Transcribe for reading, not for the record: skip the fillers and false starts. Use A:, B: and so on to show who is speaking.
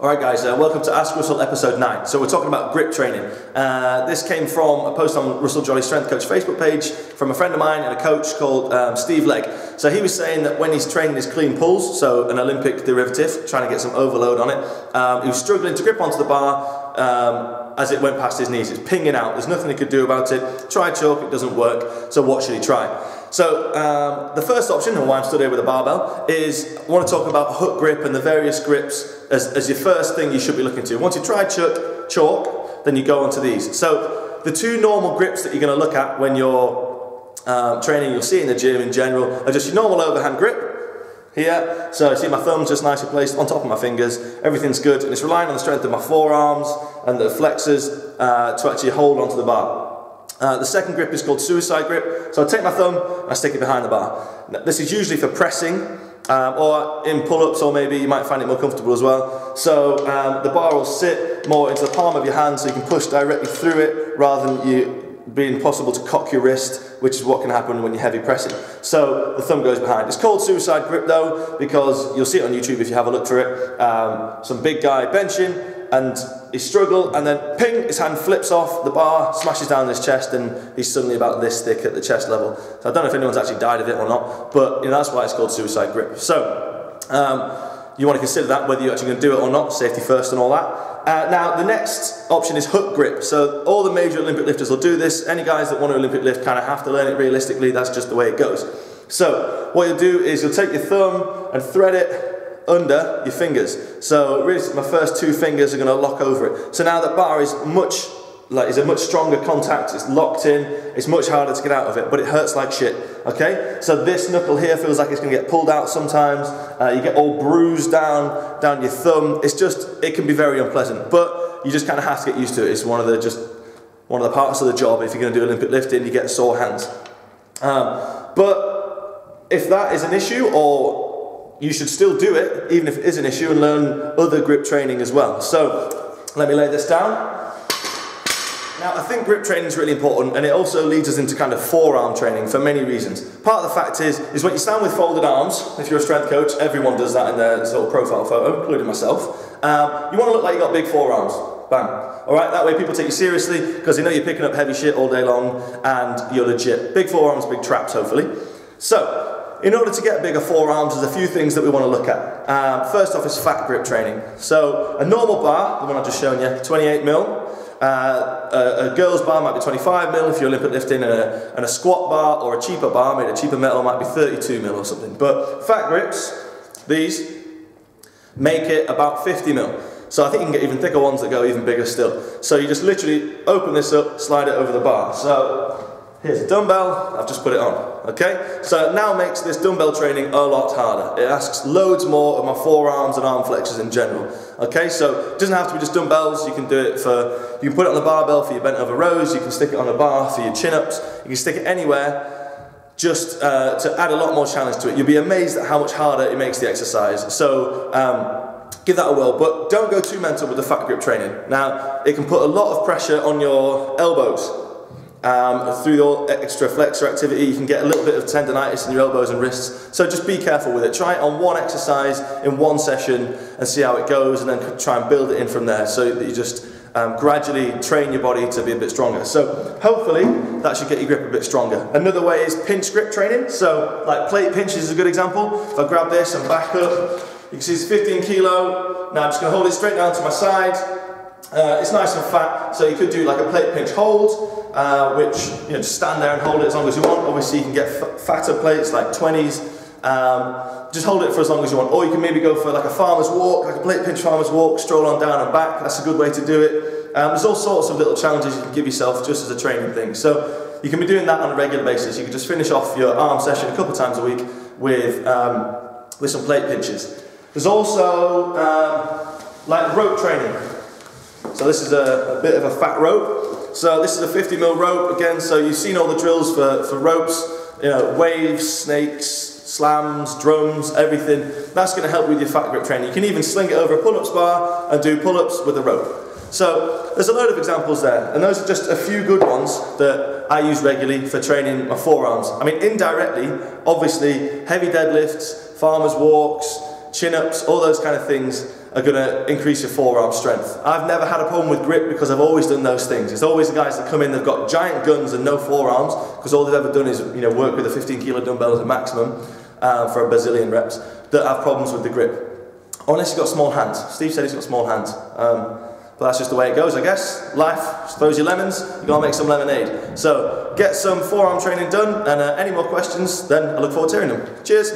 A: Alright guys, welcome to Ask Russell episode 9. So we're talking about grip training. This came from a post on Russell Jolley Strength Coach Facebook page from a friend of mine and a coach called Steve Legg. So he was saying that when he's training his clean pulls, so an Olympic derivative, trying to get some overload on it, he was struggling to grip onto the bar as it went past his knees. It's pinging out, there's nothing he could do about it. Try chalk, it doesn't work, so what should he try? So the first option, and why I'm stood here with a barbell, is I want to talk about hook grip and the various grips as your first thing you should be looking to. Once you try chalk, then you go on to these. So the two normal grips that you're going to look at when you're training, you'll see in the gym in general, are just your normal overhand grip here. So you see my thumb's just nicely placed on top of my fingers, everything's good, and it's relying on the strength of my forearms and the flexors to actually hold onto the bar. The second grip is called suicide grip. So I take my thumb and I stick it behind the bar. Now, this is usually for pressing or in pull-ups, or maybe you might find it more comfortable as well. So the bar will sit more into the palm of your hand so you can push directly through it rather than you being possible to cock your wrist, which is what can happen when you're heavy pressing. So the thumb goes behind. It's called suicide grip though because you'll see it on YouTube if you have a look for it. Some big guy benching and he struggled, and then ping, his hand flips off the bar, smashes down his chest, and he's suddenly about this thick at the chest level. So I don't know if anyone's actually died of it or not, but you know, that's why it's called suicide grip. So you want to consider that, whether you're actually going to do it or not, safety first and all that. Now the next option is hook grip. So all the major Olympic lifters will do this. Any guys that want to Olympic lift kind of have to learn it realistically, that's just the way it goes. So what you'll do is you'll take your thumb and thread it under your fingers. So really my first two fingers are going to lock over it. So now the bar is a much stronger contact, it's locked in, it's much harder to get out of it, but it hurts like shit, okay? So this knuckle here feels like it's going to get pulled out sometimes, you get all bruised down your thumb. It's just, it can be very unpleasant, but you just kind of have to get used to it. It's one of the parts of the job. If you're going to do Olympic lifting, you get sore hands. But if that is an issue, or you should still do it, even if it is an issue, and learn other grip training as well. So, let me lay this down. Now, I think grip training is really important, and it also leads us into kind of forearm training for many reasons. Part of the fact is when you stand with folded arms, if you're a strength coach, everyone does that in their sort of profile photo, including myself. You want to look like you've got big forearms. Bam. Alright, that way people take you seriously, because they know you're picking up heavy shit all day long, and you're legit. Big forearms, big traps, hopefully. So, in order to get bigger forearms, there's a few things that we want to look at. First off is fat grip training. So a normal bar, the one I've just shown you, 28 mil. A girl's bar might be 25 mil if you're Olympic lifting, and a squat bar or a cheaper bar made of cheaper metal might be 32 mil or something. But fat grips, these, make it about 50 mil. So I think you can get even thicker ones that go even bigger still. So you just literally open this up, slide it over the bar. So here's a dumbbell, I've just put it on. Okay, so it now makes this dumbbell training a lot harder. It asks loads more of my forearms and arm flexors in general. Okay, so it doesn't have to be just dumbbells. You can do it you can put it on the barbell for your bent over rows, you can stick it on a bar for your chin-ups, you can stick it anywhere just to add a lot more challenge to it. You'll be amazed at how much harder it makes the exercise. So give that a whirl, but don't go too mental with the fat grip training. Now, it can put a lot of pressure on your elbows. Through your extra flexor activity, you can get a little bit of tendonitis in your elbows and wrists, so just be careful with it. Try it on one exercise in one session and see how it goes, and then try and build it in from there, so that you just gradually train your body to be a bit stronger. So hopefully that should get your grip a bit stronger. Another way is pinch grip training. So like plate pinches is a good example. If I grab this and back up, you can see it's 15 kilo. Now I'm just going to hold it straight down to my side. It's nice and fat, so you could do like a plate pinch hold, which, you know, just stand there and hold it as long as you want. Obviously you can get fatter plates like 20s, just hold it for as long as you want. Or you can maybe go for like a farmer's walk, like a plate pinch farmer's walk, stroll on down and back. That's a good way to do it. There's all sorts of little challenges you can give yourself just as a training thing. So you can be doing that on a regular basis. You can just finish off your arm session a couple of times a week with some plate pinches. There's also like rope training. So this is a bit of a fat rope. So this is a 50 mil rope again. So you've seen all the drills for ropes, you know, waves, snakes, slams, drums, everything. That's going to help with your fat grip training. You can even sling it over a pull-ups bar and do pull-ups with a rope. So there's a load of examples there, and those are just a few good ones that I use regularly for training my forearms. I mean, indirectly, obviously, heavy deadlifts, farmer's walks, chin-ups, all those kind of things are going to increase your forearm strength. I've never had a problem with grip because I've always done those things. It's always the guys that come in, they've got giant guns and no forearms because all they've ever done is work with a 15 kilo dumbbell as a maximum for a bazillion reps, that have problems with the grip. Unless you've got small hands. Steve said he's got small hands. But that's just the way it goes, I guess. Life throws you lemons, you gotta make some lemonade. So get some forearm training done, and any more questions, then I look forward to hearing them. Cheers.